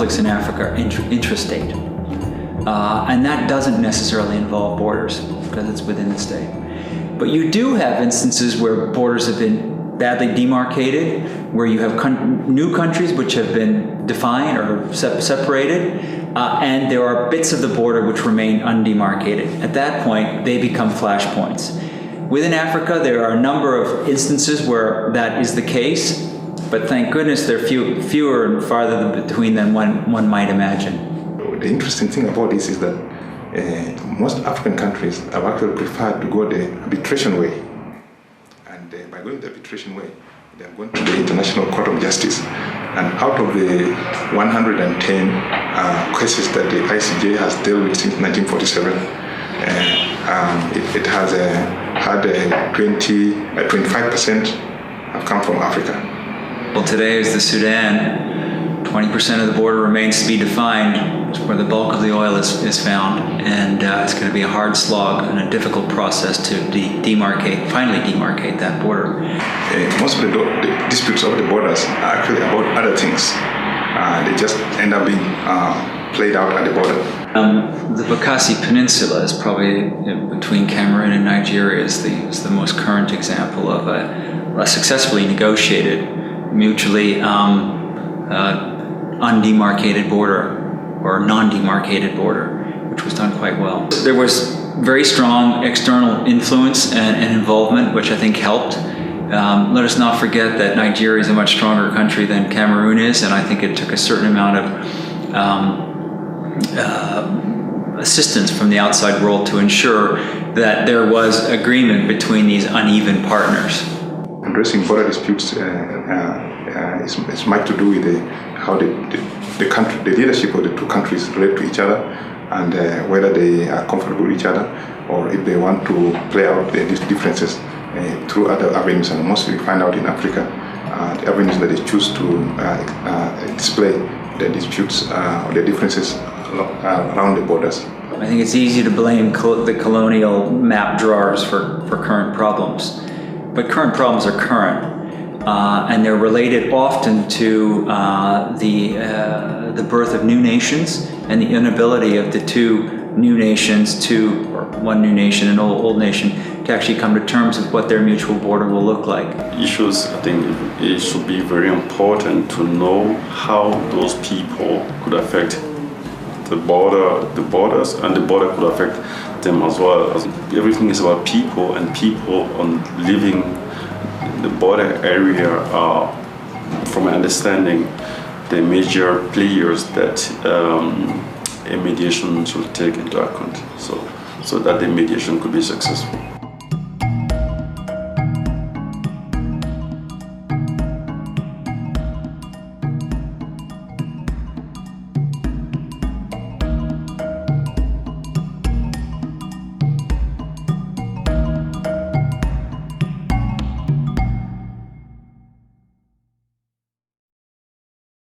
conflicts in Africa are intrastate. And that doesn't necessarily involve borders because it's within the state. But you do have instances where borders have been badly demarcated, where you have new countries which have been defined or separated, and there are bits of the border which remain undemarcated. At that point, they become flashpoints. Within Africa, there are a number of instances where that is the case, but thank goodness they're fewer and farther between than one might imagine. The interesting thing about this is that most African countries have actually preferred to go the arbitration way. And by going the arbitration way, they are going to the International Court of Justice. And out of the 110 cases that the ICJ has dealt with since 1947, it has had 25% have come from Africa. Well, today is the Sudan. 20% of the border remains to be defined, where the bulk of the oil is found, and it's going to be a hard slog and a difficult process to finally demarcate that border. Most of the disputes over the borders are actually about other things. They just end up being played out at the border. The Bakassi Peninsula is probably, between Cameroon and Nigeria, is the most current example of a successfully negotiated, mutually undemarcated border or non-demarcated border, which was done quite well. There was very strong external influence and involvement, which I think helped. Let us not forget that Nigeria is a much stronger country than Cameroon is, and I think it took a certain amount of assistance from the outside world to ensure that there was agreement between these uneven partners. Addressing border disputes is much to do with how the leadership of the two countries relate to each other, and whether they are comfortable with each other, or if they want to play out these differences through other avenues. And mostly we find out in Africa the avenues that they choose to display the disputes or the differences around the borders. I think it's easy to blame the colonial map drawers for current problems, but current problems are current. And they're related often to the birth of new nations and the inability of the two new nations or one new nation and old nation to actually come to terms with what their mutual border will look like. Issues, I think it should be very important to know how those people could affect the borders, and the border could affect them as well. Everything is about people, and people on living the border area are, from my understanding, the major players that a mediation should take into account, so that the mediation could be successful.